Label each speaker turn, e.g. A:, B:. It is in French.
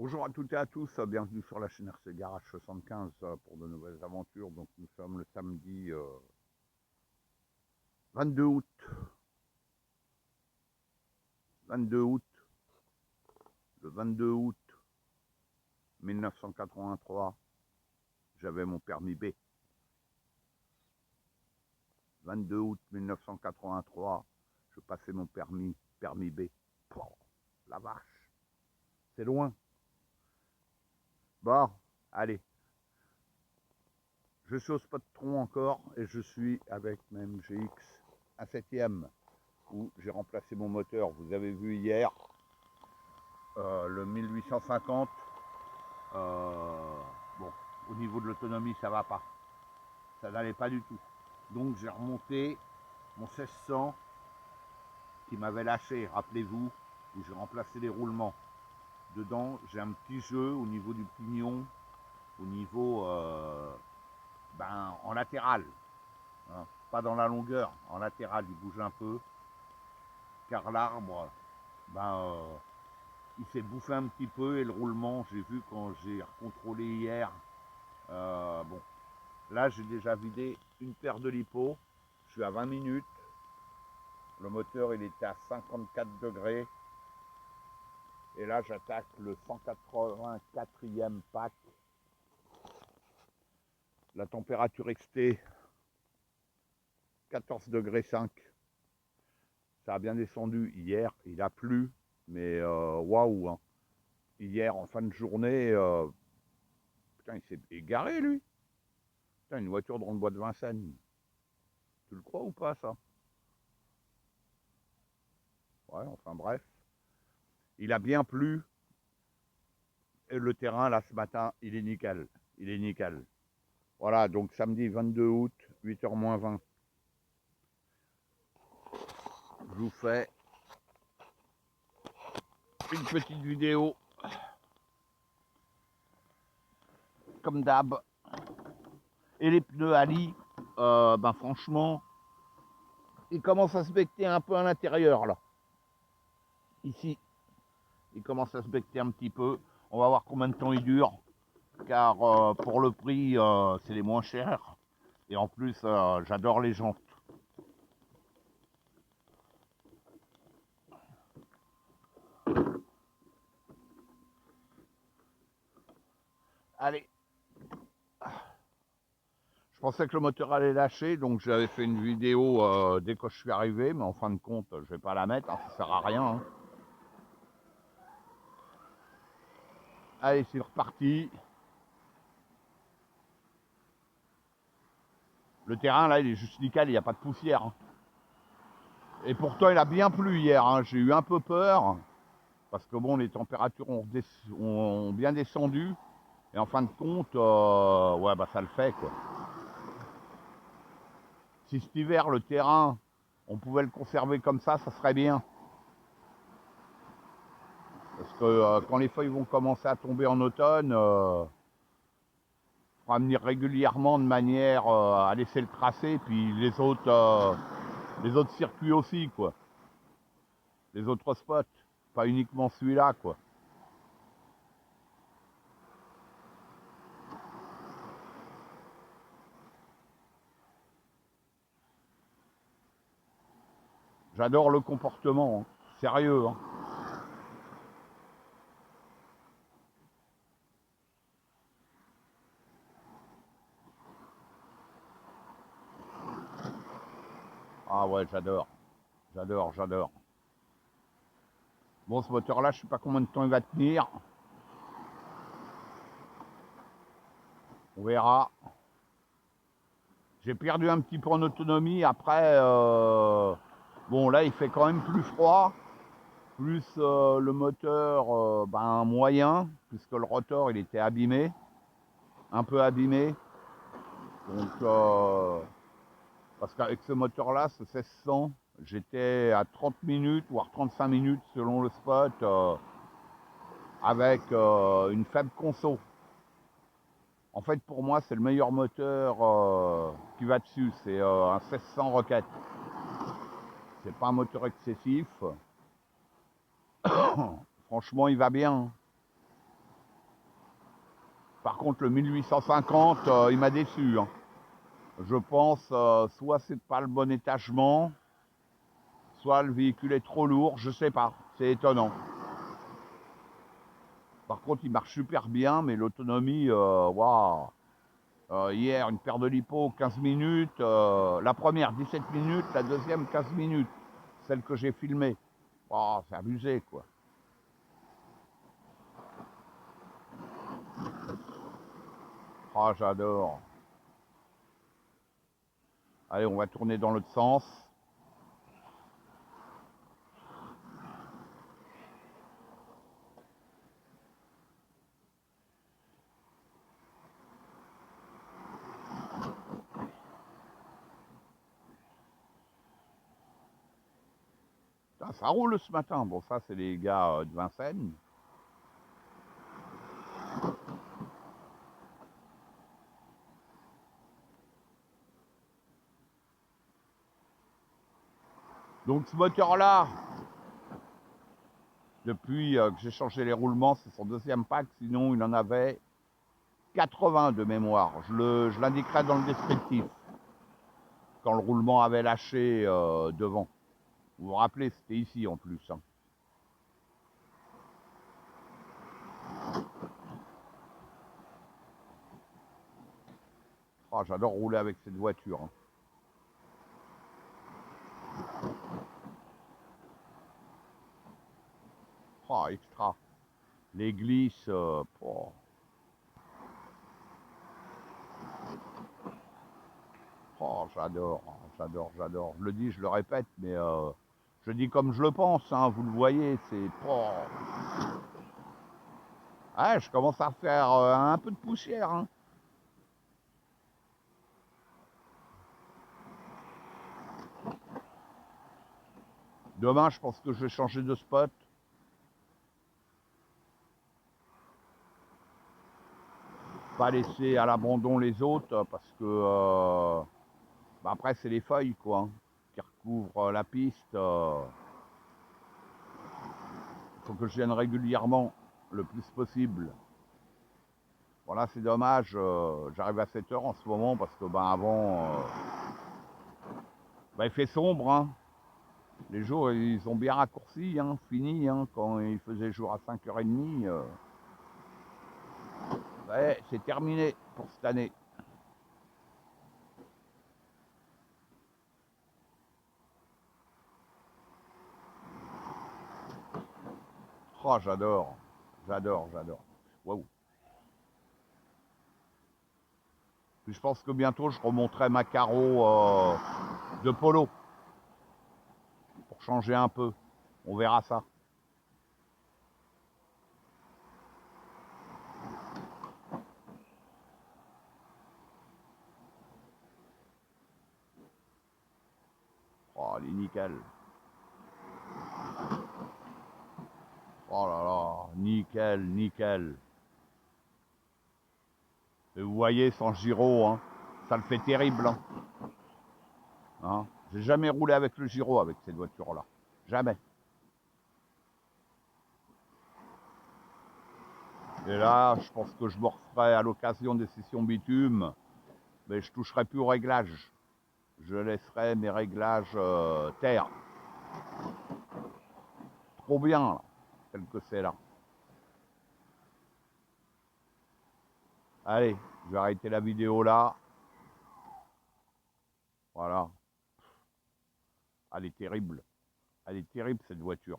A: Bonjour à toutes et à tous, bienvenue sur la chaîne RC Garage 75 pour de nouvelles aventures. Donc nous sommes le samedi 22 août. 22 août, le 22 août 1983, j'avais mon permis B. 22 août 1983, je passais mon permis B. Pouah, la vache, c'est loin. Bon, allez. Je suis au spot tronc encore et je suis avec ma MGX un 7e où j'ai remplacé mon moteur. Vous avez vu hier le 1850. Bon, au niveau de l'autonomie, ça va pas. Ça n'allait pas du tout. Donc j'ai remonté mon 1600 qui m'avait lâché, rappelez-vous, où j'ai remplacé les roulements. Dedans, j'ai un petit jeu au niveau du pignon, au niveau en latéral. Hein, pas dans la longueur, en latéral, il bouge un peu. Car l'arbre, il s'est bouffé un petit peu et le roulement, j'ai vu quand j'ai recontrôlé hier. Bon, là j'ai déjà vidé une paire de lipo. Je suis à 20 minutes. Le moteur il était à 54 degrés. Et là j'attaque le 184e pack. La température XT 14 degrés 5. Ça a bien descendu hier. Il a plu, mais waouh. Hein. Hier en fin de journée, putain il s'est égaré lui. Putain, une voiture dans le bois de Vincennes. Tu le crois ou pas ça? Ouais, enfin bref. Il a bien plu. Et le terrain, là, ce matin, il est nickel. Il est nickel. Voilà, donc samedi 22 août, 8h moins 20. Je vous fais une petite vidéo. Comme d'hab. Et les pneus Ali, franchement, ils commencent à se becter un peu à l'intérieur, là. Ici, ils commencent à se becter un petit peu. On va voir combien de temps ils durent. Car pour le prix, c'est les moins chers. Et en plus, j'adore les jantes. Allez. Je pensais que le moteur allait lâcher, donc j'avais fait une vidéo dès que je suis arrivé, mais en fin de compte, je vais pas la mettre, hein, ça sert à rien. Hein. Allez, c'est reparti. Le terrain, là, il est juste nickel, il n'y a pas de poussière. Hein. Et pourtant, il a bien plu hier, hein. J'ai eu un peu peur, parce que bon, les températures ont bien descendu. Et en fin de compte, ouais, ça le fait, quoi. Si cet hiver, le terrain, on pouvait le conserver comme ça serait bien. Parce que quand les feuilles vont commencer à tomber en automne, à venir régulièrement de manière à laisser le tracé, puis les autres circuits aussi, quoi. Les autres spots, pas uniquement celui-là, quoi. J'adore le comportement, hein. Sérieux, hein. Ah ouais, j'adore. J'adore, j'adore. Bon, ce moteur-là, je sais pas combien de temps il va tenir. On verra. J'ai perdu un petit peu en autonomie. Après, bon, là, il fait quand même plus froid. Plus le moteur, moyen, puisque le rotor, il était abîmé. Un peu abîmé. Donc, parce qu'avec ce moteur-là, ce 1600, j'étais à 30 minutes, voire 35 minutes selon le spot, avec une faible conso. En fait, pour moi, c'est le meilleur moteur qui va dessus. C'est un 1600 Rocket. C'est pas un moteur excessif. Franchement, il va bien. Par contre, le 1850, il m'a déçu. Hein. Je pense, soit c'est pas le bon étagement, soit le véhicule est trop lourd, je sais pas. C'est étonnant. Par contre, il marche super bien, mais l'autonomie, waouh. Hier, une paire de lipo, 15 minutes. La première, 17 minutes. La deuxième, 15 minutes. Celle que j'ai filmée. Oh, c'est abusé, quoi. Oh, j'adore. Allez, on va tourner dans l'autre sens. Putain, ça roule ce matin. Bon, ça, c'est les gars de Vincennes. Donc, ce moteur-là, depuis que j'ai changé les roulements, c'est son deuxième pack. Sinon, il en avait 80 de mémoire. Je l'indiquerai dans le descriptif. Quand le roulement avait lâché devant. Vous vous rappelez, c'était ici en plus. Hein. Oh, j'adore rouler avec cette voiture. Hein. Oh, extra. Les glisses. Oh. Oh, j'adore, j'adore, j'adore. Je le dis, je le répète, mais je dis comme je le pense. Hein, vous le voyez, c'est. Oh. Ah, je commence à faire un peu de poussière. Hein. Demain, je pense que je vais changer de spot. Pas laisser à l'abandon les autres parce que bah après c'est les feuilles quoi hein, qui recouvrent la piste. Faut que je vienne régulièrement le plus possible. Voilà, c'est dommage. J'arrive à 7 heures en ce moment parce que ben avant, ben, il fait sombre. Hein. Les jours ils ont bien raccourci, hein, fini. Hein, quand il faisait jour à 5h30, ouais, c'est terminé pour cette année. Oh, j'adore, j'adore, j'adore. Waouh. Puis je pense que bientôt je remonterai ma carreau de polo pour changer un peu. On verra ça. Oh, elle est nickel. Oh là là, nickel, nickel. Et vous voyez, sans gyro, hein, ça le fait terrible. Hein. Hein. J'ai jamais roulé avec le gyro avec cette voiture-là. Jamais. Et là, je pense que je me referai à l'occasion des sessions bitume, mais je toucherai plus au réglage. Je laisserai mes réglages terre. Trop bien, là, tel que c'est là. Allez, je vais arrêter la vidéo là. Voilà. Elle est terrible. Elle est terrible cette voiture.